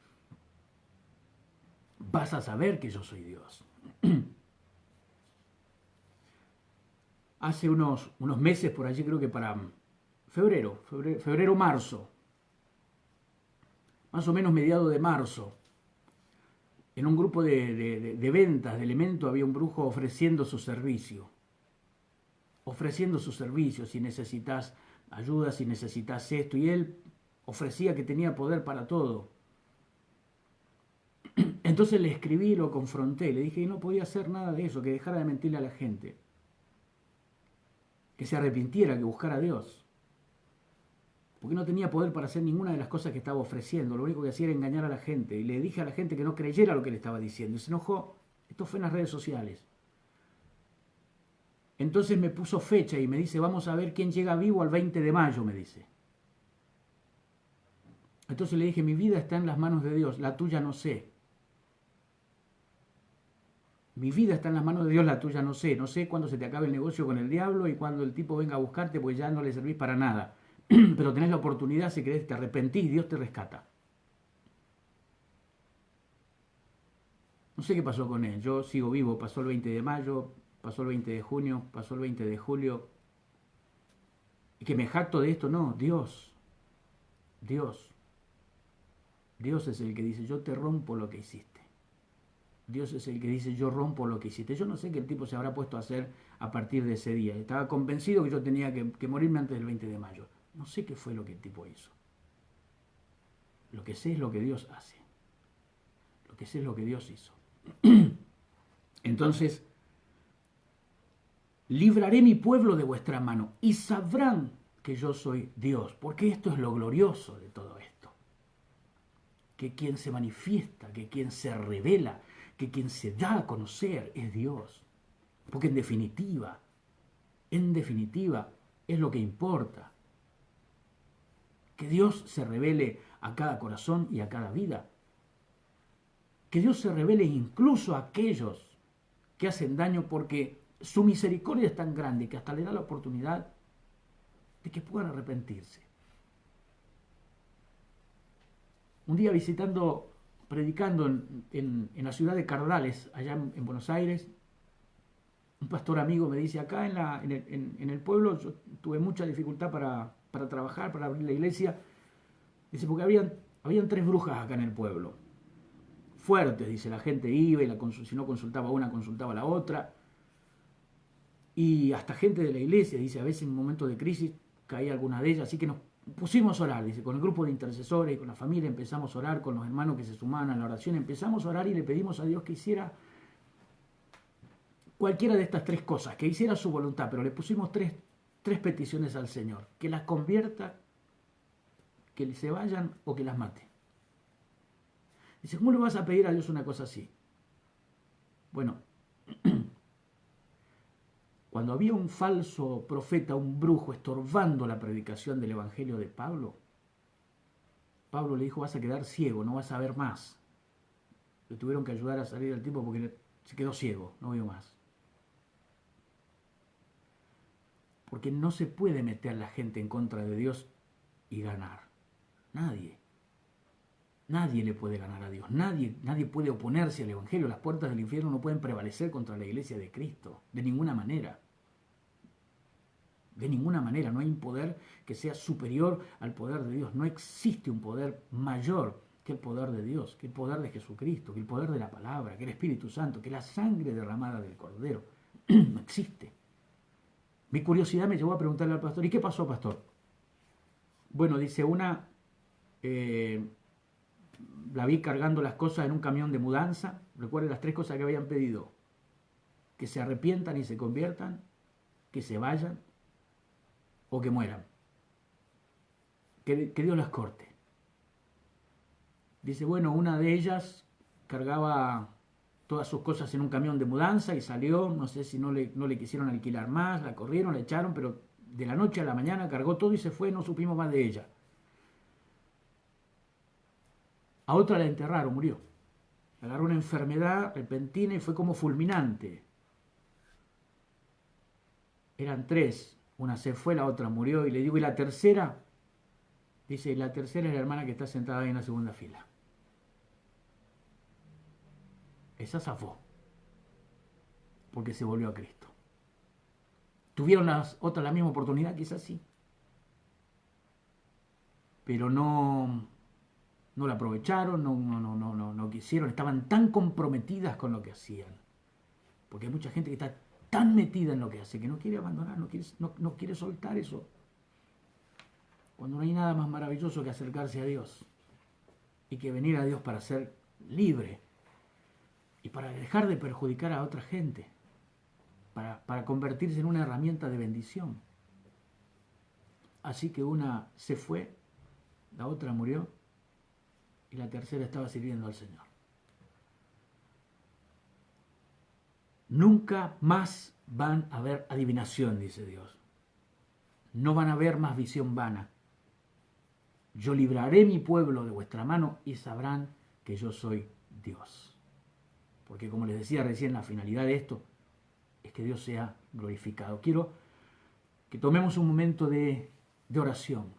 Vas a saber que yo soy Dios. Hace unos meses, por allí creo que para febrero, marzo, más o menos mediados de marzo, en un grupo de ventas de elementos había un brujo ofreciendo su servicio. Si necesitas ayuda, si necesitas esto, y él ofrecía que tenía poder para todo. Entonces le escribí, lo confronté, le dije que no podía hacer nada de eso, que dejara de mentirle a la gente, que se arrepintiera, que buscara a Dios. Porque no tenía poder para hacer ninguna de las cosas que estaba ofreciendo, lo único que hacía era engañar a la gente. Y le dije a la gente que no creyera lo que le estaba diciendo, y se enojó. Esto fue en las redes sociales. Entonces me puso fecha y me dice, vamos a ver quién llega vivo al 20 de mayo, me dice. Entonces le dije, mi vida está en las manos de Dios, la tuya no sé. Mi vida está en las manos de Dios, la tuya no sé. No sé cuándo se te acabe el negocio con el diablo y cuando el tipo venga a buscarte, pues ya no le servís para nada. Pero tenés la oportunidad, si querés, te arrepentís, Dios te rescata. No sé qué pasó con él, yo sigo vivo, pasó el 20 de mayo, pasó el 20 de junio, pasó el 20 de julio. Y que me jacto de esto, no, Dios es el que dice, yo te rompo lo que hiciste. Dios es el que dice, yo rompo lo que hiciste. Yo no sé qué el tipo se habrá puesto a hacer a partir de ese día. Estaba convencido que yo tenía que morirme antes del 20 de mayo. No sé qué fue lo que el tipo hizo. Lo que sé es lo que Dios hace. Lo que sé es lo que Dios hizo. Entonces, libraré mi pueblo de vuestra mano y sabrán que yo soy Dios. Porque esto es lo glorioso de todo esto. Que quien se manifiesta, que quien se revela, que quien se da a conocer es Dios. Porque en definitiva, es lo que importa. Que Dios se revele a cada corazón y a cada vida. Que Dios se revele incluso a aquellos que hacen daño, porque su misericordia es tan grande que hasta le da la oportunidad de que puedan arrepentirse. Un día predicando en la ciudad de Cardales, allá en Buenos Aires, un pastor amigo me dice, acá en el pueblo yo tuve mucha dificultad para trabajar, para abrir la iglesia. Dice, porque habían 3 brujas acá en el pueblo. Fuertes, dice, la gente iba y si no consultaba una, consultaba la otra. Y hasta gente de la iglesia, dice, a veces en un momento de crisis caía alguna de ellas, así que nos pusimos a orar, dice, con el grupo de intercesores y con la familia empezamos a orar, con los hermanos que se sumaban a la oración, empezamos a orar y le pedimos a Dios que hiciera cualquiera de estas 3 cosas, que hiciera su voluntad, pero le pusimos tres peticiones al Señor, que las convierta, que se vayan o que las mate. Dice, ¿cómo le vas a pedir a Dios una cosa así? Bueno, cuando había un falso profeta, un brujo, estorbando la predicación del Evangelio de Pablo, Pablo le dijo, vas a quedar ciego, no vas a ver más. Le tuvieron que ayudar a salir del tipo porque se quedó ciego, no vio más. Porque no se puede meter la gente en contra de Dios y ganar. Nadie. Nadie le puede ganar a Dios. Nadie puede oponerse al Evangelio. Las puertas del infierno no pueden prevalecer contra la iglesia de Cristo. De ninguna manera. De ninguna manera. No hay un poder que sea superior al poder de Dios. No existe un poder mayor que el poder de Dios, que el poder de Jesucristo, que el poder de la palabra, que el Espíritu Santo, que la sangre derramada del Cordero. No existe. Mi curiosidad me llevó a preguntarle al pastor, ¿y qué pasó, pastor? Bueno, dice, la vi cargando las cosas en un camión de mudanza. Recuerden las 3 cosas que habían pedido. Que se arrepientan y se conviertan, que se vayan o que mueran. Que Dios las corte. Dice, bueno, una de ellas cargaba todas sus cosas en un camión de mudanza y salió, no sé si no le quisieron alquilar más, la corrieron, la echaron, pero de la noche a la mañana cargó todo y se fue, no supimos más de ella. A otra la enterraron, murió. Agarró una enfermedad repentina y fue como fulminante. eran tres, una se fue, la otra murió, y le digo, ¿y la tercera? Dice, la tercera es la hermana que está sentada ahí en la segunda fila. Esa zafó, porque se volvió a Cristo. ¿Tuvieron las otras la misma oportunidad? Quizás sí. Pero no la aprovecharon, no quisieron, estaban tan comprometidas con lo que hacían. Porque hay mucha gente que está tan metida en lo que hace que no quiere abandonar, no quiere soltar eso. Cuando no hay nada más maravilloso que acercarse a Dios y que venir a Dios para ser libre y para dejar de perjudicar a otra gente, para convertirse en una herramienta de bendición. Así que una se fue, la otra murió y la tercera estaba sirviendo al Señor. Nunca más van a haber adivinación, dice Dios. No van a haber más visión vana. Yo libraré mi pueblo de vuestra mano y sabrán que yo soy Dios. Porque como les decía recién, la finalidad de esto es que Dios sea glorificado. Quiero que tomemos un momento de oración.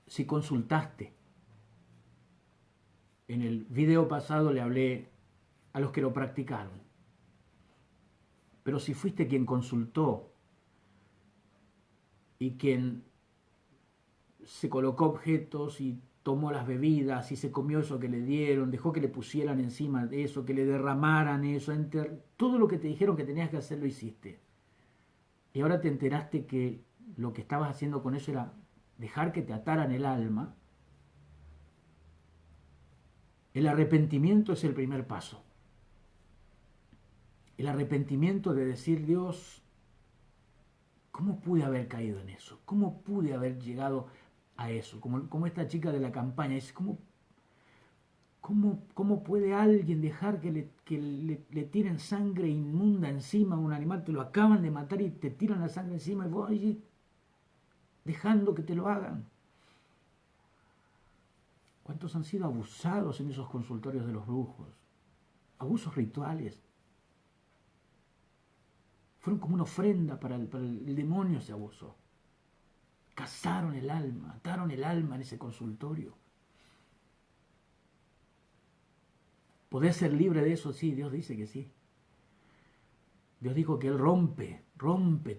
Si consultaste, en el video pasado le hablé a los que lo practicaron. Pero si fuiste quien consultó y quien se colocó objetos y tomó las bebidas y se comió eso que le dieron, dejó que le pusieran encima de eso, que le derramaran eso, todo lo que te dijeron que tenías que hacer lo hiciste. Y ahora te enteraste que lo que estabas haciendo con eso era dejar que te ataran el alma. El arrepentimiento es el primer paso. El arrepentimiento de decir, Dios, ¿cómo pude haber caído en eso? ¿Cómo pude haber llegado a eso? Como esta chica de la campaña, es ¿cómo puede alguien dejar que le tiren sangre inmunda encima a un animal? Te lo acaban de matar y te tiran la sangre encima y vos allí dejando que te lo hagan. ¿Cuántos han sido abusados en esos consultorios de los brujos? Abusos rituales. Fueron como una ofrenda para el demonio ese abuso. Cazaron el alma, ataron el alma en ese consultorio. ¿Podés ser libre de eso? Sí, Dios dice que sí. Dios dijo que Él rompe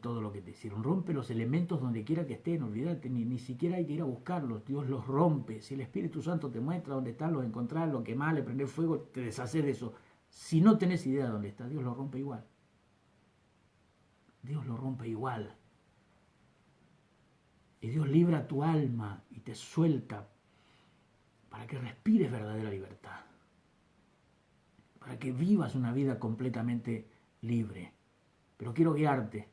todo lo que te hicieron, rompe los elementos donde quiera que estén, olvídate, ni siquiera hay que ir a buscarlos, Dios los rompe. Si el Espíritu Santo te muestra dónde están, los encontrás, lo quemás, le prendés fuego, te deshaces de eso. Si no tenés idea de dónde está, Dios lo rompe igual. Dios lo rompe igual. Y Dios libra tu alma y te suelta para que respires verdadera libertad. Para que vivas una vida completamente libre. Pero quiero guiarte,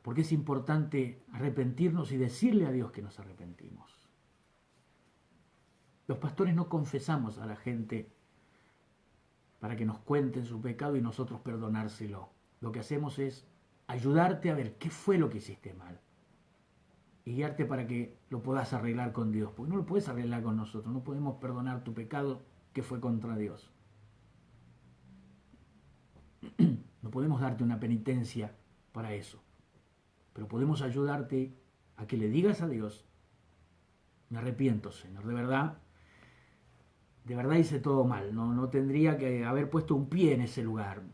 porque es importante arrepentirnos y decirle a Dios que nos arrepentimos. Los pastores no confesamos a la gente para que nos cuenten su pecado y nosotros perdonárselo. Lo que hacemos es ayudarte a ver qué fue lo que hiciste mal y guiarte para que lo puedas arreglar con Dios, porque no lo puedes arreglar con nosotros, no podemos perdonar tu pecado que fue contra Dios. No podemos darte una penitencia para eso, pero podemos ayudarte a que le digas a Dios, me arrepiento, Señor, de verdad hice todo mal, no tendría que haber puesto un pie en ese lugar,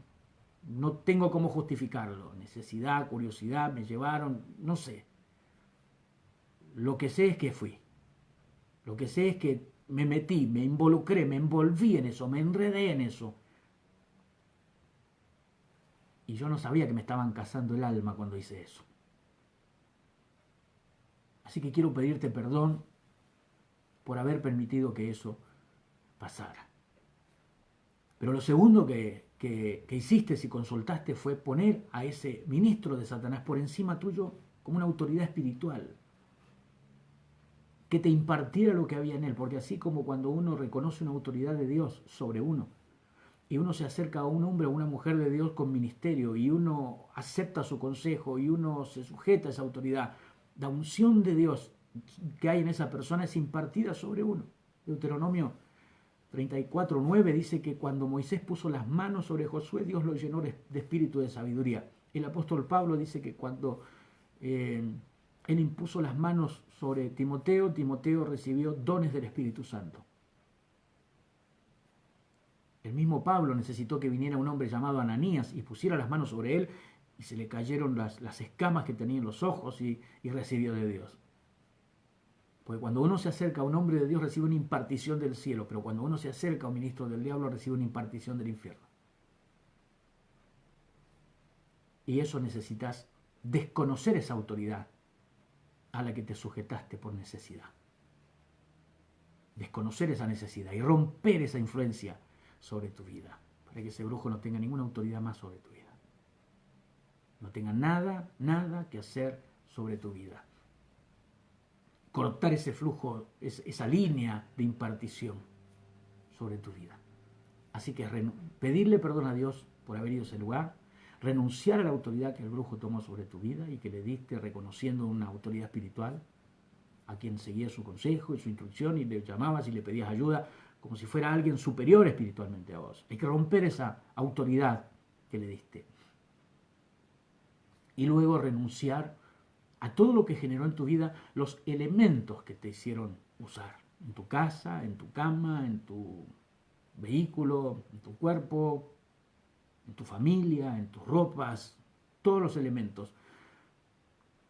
no tengo cómo justificarlo, necesidad, curiosidad, me llevaron, no sé. Lo que sé es que fui, lo que sé es que me metí, me involucré, me envolví en eso, me enredé en eso. Y yo no sabía que me estaban cazando el alma cuando hice eso. Así que quiero pedirte perdón por haber permitido que eso pasara. Pero lo segundo que hiciste si consultaste fue poner a ese ministro de Satanás por encima tuyo como una autoridad espiritual. Que te impartiera lo que había en él. Porque así como cuando uno reconoce una autoridad de Dios sobre uno, y uno se acerca a un hombre o una mujer de Dios con ministerio y uno acepta su consejo y uno se sujeta a esa autoridad, la unción de Dios que hay en esa persona es impartida sobre uno. Deuteronomio 34:9 dice que cuando Moisés puso las manos sobre Josué, Dios lo llenó de espíritu de sabiduría. El apóstol Pablo dice que cuando él impuso las manos sobre Timoteo, Timoteo recibió dones del Espíritu Santo. El mismo Pablo necesitó que viniera un hombre llamado Ananías y pusiera las manos sobre él y se le cayeron las escamas que tenía en los ojos y recibió de Dios. Porque cuando uno se acerca a un hombre de Dios recibe una impartición del cielo, pero cuando uno se acerca a un ministro del diablo recibe una impartición del infierno. Y eso necesitas desconocer esa autoridad a la que te sujetaste por necesidad. Desconocer esa necesidad y romper esa influencia sobre tu vida, para que ese brujo no tenga ninguna autoridad más sobre tu vida. No tenga nada que hacer sobre tu vida. Cortar ese flujo, esa línea de impartición sobre tu vida. Así que pedirle perdón a Dios por haber ido a ese lugar, renunciar a la autoridad que el brujo tomó sobre tu vida y que le diste reconociendo una autoridad espiritual a quien seguía su consejo y su instrucción y le llamabas y le pedías ayuda como si fuera alguien superior espiritualmente a vos. Hay que romper esa autoridad que le diste. Y luego renunciar a todo lo que generó en tu vida los elementos que te hicieron usar. En tu casa, en tu cama, en tu vehículo, en tu cuerpo, en tu familia, en tus ropas, todos los elementos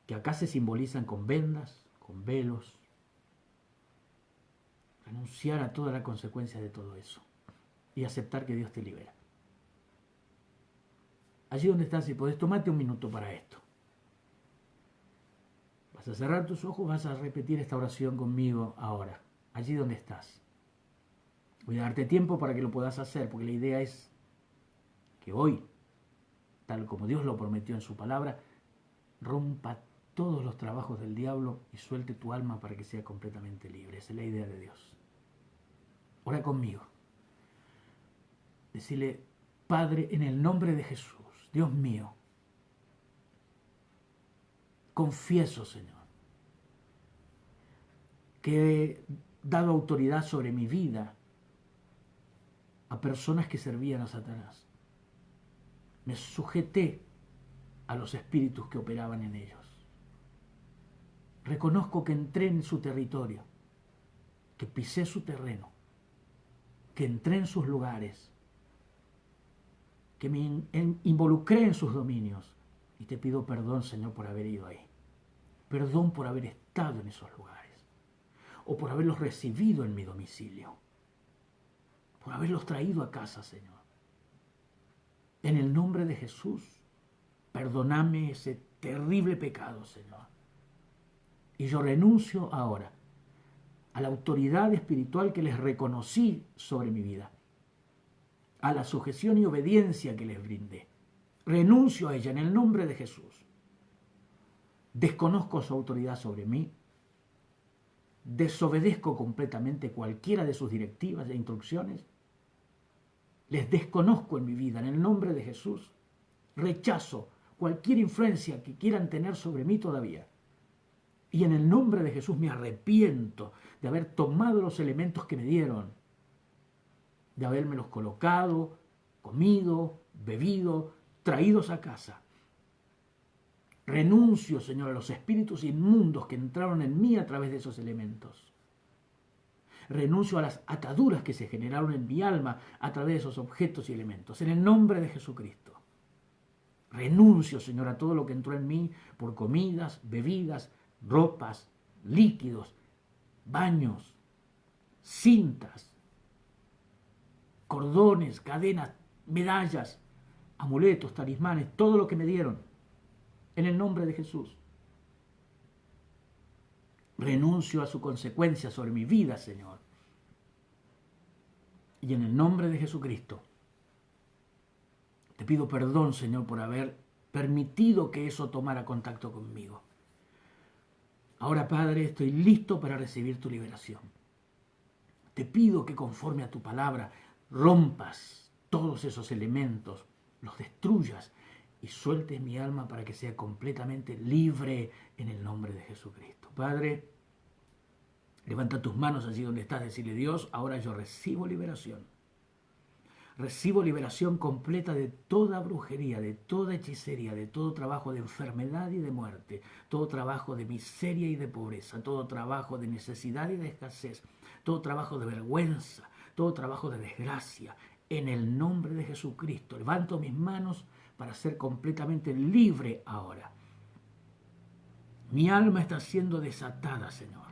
que acá se simbolizan con vendas, con velos. Renunciar a toda la consecuencia de todo eso y aceptar que Dios te libera. Allí donde estás, si podés, tomate un minuto para esto. Vas a cerrar tus ojos, vas a repetir esta oración conmigo ahora, allí donde estás. Voy a darte tiempo para que lo puedas hacer, porque la idea es que hoy, tal como Dios lo prometió en su palabra, rompa todos los trabajos del diablo y suelte tu alma para que sea completamente libre. Esa es la idea de Dios. Ora conmigo. Decile: Padre, en el nombre de Jesús, Dios mío, confieso, Señor, que he dado autoridad sobre mi vida a personas que servían a Satanás. Me sujeté a los espíritus que operaban en ellos. Reconozco que entré en su territorio, que pisé su terreno, que entré en sus lugares, que me involucré en sus dominios. Y te pido perdón, Señor, por haber ido ahí. Perdón por haber estado en esos lugares. O por haberlos recibido en mi domicilio. Por haberlos traído a casa, Señor. En el nombre de Jesús, perdóname ese terrible pecado, Señor. Y yo renuncio ahora a la autoridad espiritual que les reconocí sobre mi vida, a la sujeción y obediencia que les brindé. Renuncio a ella en el nombre de Jesús. Desconozco su autoridad sobre mí. Desobedezco completamente cualquiera de sus directivas e instrucciones. Les desconozco en mi vida en el nombre de Jesús. Rechazo cualquier influencia que quieran tener sobre mí todavía. Y en el nombre de Jesús me arrepiento de haber tomado los elementos que me dieron, de habérmelos colocado, comido, bebido, traídos a casa. Renuncio, Señor, a los espíritus inmundos que entraron en mí a través de esos elementos. Renuncio a las ataduras que se generaron en mi alma a través de esos objetos y elementos. En el nombre de Jesucristo. Renuncio, Señor, a todo lo que entró en mí por comidas, bebidas, ropas, líquidos, baños, cintas, cordones, cadenas, medallas, amuletos, talismanes, todo lo que me dieron, en el nombre de Jesús. Renuncio a su consecuencia sobre mi vida, Señor. Y en el nombre de Jesucristo, te pido perdón, Señor, por haber permitido que eso tomara contacto conmigo. Ahora, Padre, estoy listo para recibir tu liberación. Te pido que conforme a tu palabra rompas todos esos elementos, los destruyas y sueltes mi alma para que sea completamente libre en el nombre de Jesucristo. Padre, levanta tus manos allí donde estás, decirle: Dios, ahora yo recibo liberación. Recibo liberación completa de toda brujería, de toda hechicería, de todo trabajo de enfermedad y de muerte, todo trabajo de miseria y de pobreza, todo trabajo de necesidad y de escasez, todo trabajo de vergüenza, todo trabajo de desgracia. En el nombre de Jesucristo, levanto mis manos para ser completamente libre ahora. Mi alma está siendo desatada, Señor.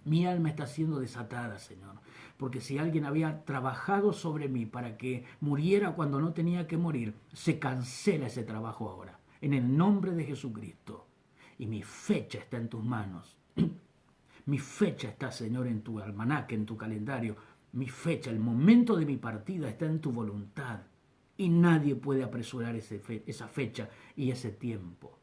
Mi alma está siendo desatada, Señor. Porque si alguien había trabajado sobre mí para que muriera cuando no tenía que morir, se cancela ese trabajo ahora. En el nombre de Jesucristo. Y mi fecha está en tus manos. Mi fecha está, Señor, en tu almanaque, en tu calendario. Mi fecha, el momento de mi partida está en tu voluntad. Y nadie puede apresurar esa fecha y ese tiempo.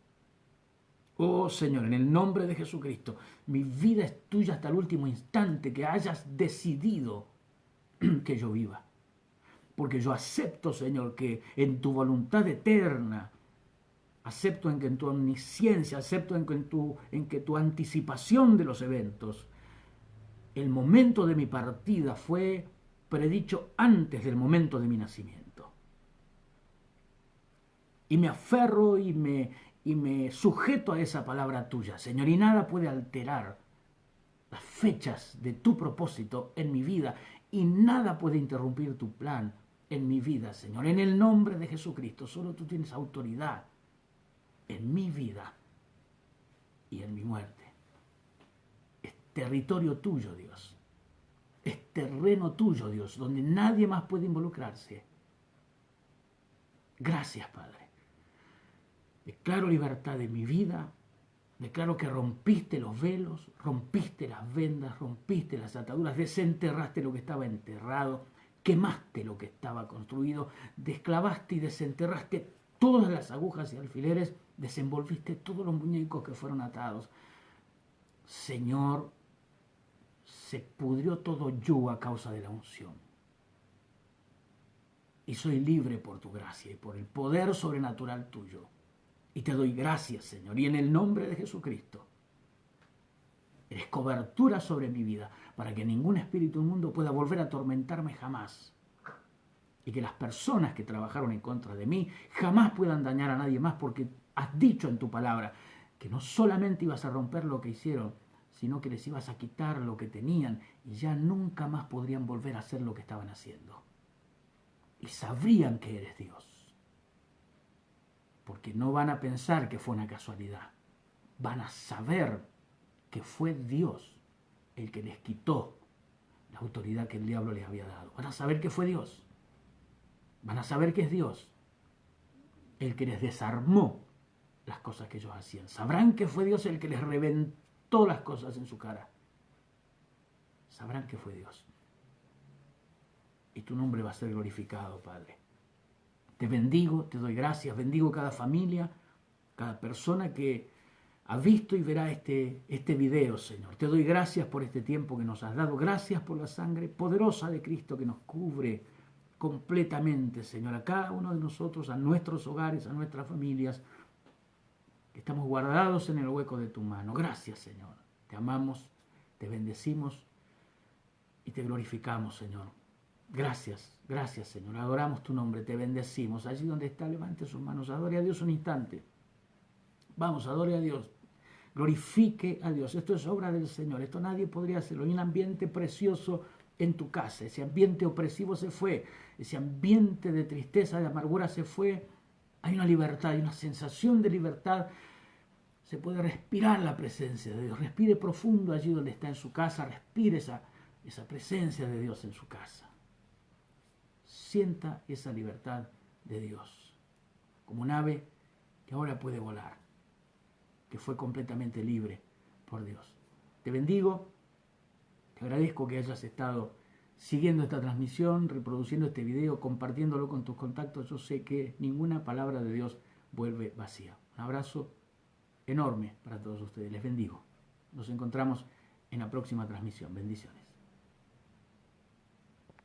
Oh Señor, en el nombre de Jesucristo, mi vida es tuya hasta el último instante que hayas decidido que yo viva. Porque yo acepto, Señor, que en tu voluntad eterna, acepto en que en tu omnisciencia, acepto en que tu anticipación de los eventos, el momento de mi partida fue predicho antes del momento de mi nacimiento. Y me aferro y me sujeto a esa palabra tuya, Señor, y nada puede alterar las fechas de tu propósito en mi vida y nada puede interrumpir tu plan en mi vida, Señor. En el nombre de Jesucristo, solo tú tienes autoridad en mi vida y en mi muerte. Es territorio tuyo, Dios. Es terreno tuyo, Dios, donde nadie más puede involucrarse. Gracias, Padre. Declaro libertad en mi vida. Declaro que rompiste los velos, rompiste las vendas, rompiste las ataduras, desenterraste lo que estaba enterrado, quemaste lo que estaba construido, desclavaste y desenterraste todas las agujas y alfileres, desenvolviste todos los muñecos que fueron atados. Señor, se pudrió todo yugo a causa de la unción. Y soy libre por tu gracia y por el poder sobrenatural tuyo. Y te doy gracias, Señor, y en el nombre de Jesucristo, eres cobertura sobre mi vida para que ningún espíritu inmundo pueda volver a atormentarme jamás. Y que las personas que trabajaron en contra de mí jamás puedan dañar a nadie más, porque has dicho en tu palabra que no solamente ibas a romper lo que hicieron, sino que les ibas a quitar lo que tenían y ya nunca más podrían volver a hacer lo que estaban haciendo. Y sabrían que eres Dios. Porque no van a pensar que fue una casualidad. Van a saber que fue Dios el que les quitó la autoridad que el diablo les había dado. Van a saber que fue Dios. Van a saber que es Dios el que les desarmó las cosas que ellos hacían. Sabrán que fue Dios el que les reventó las cosas en su cara. Sabrán que fue Dios. Y tu nombre va a ser glorificado, Padre. Te bendigo, te doy gracias, bendigo cada familia, cada persona que ha visto y verá este video, Señor. Te doy gracias por este tiempo que nos has dado, gracias por la sangre poderosa de Cristo que nos cubre completamente, Señor, a cada uno de nosotros, a nuestros hogares, a nuestras familias, que estamos guardados en el hueco de tu mano. Gracias, Señor. Te amamos, te bendecimos y te glorificamos, Señor. Gracias, gracias, Señor. Adoramos tu nombre, te bendecimos. Allí donde está, levante sus manos. Adore a Dios un instante. Vamos, adore a Dios. Glorifique a Dios. Esto es obra del Señor. Esto nadie podría hacerlo. Hay un ambiente precioso en tu casa. Ese ambiente opresivo se fue. Ese ambiente de tristeza, de amargura se fue. Hay una libertad, hay una sensación de libertad. Se puede respirar la presencia de Dios. Respire profundo allí donde está en su casa. Respire esa presencia de Dios en su casa. Sienta esa libertad de Dios, como un ave que ahora puede volar, que fue completamente libre por Dios. Te bendigo, te agradezco que hayas estado siguiendo esta transmisión, reproduciendo este video, compartiéndolo con tus contactos. Yo sé que ninguna palabra de Dios vuelve vacía. Un abrazo enorme para todos ustedes. Les bendigo. Nos encontramos en la próxima transmisión. Bendiciones.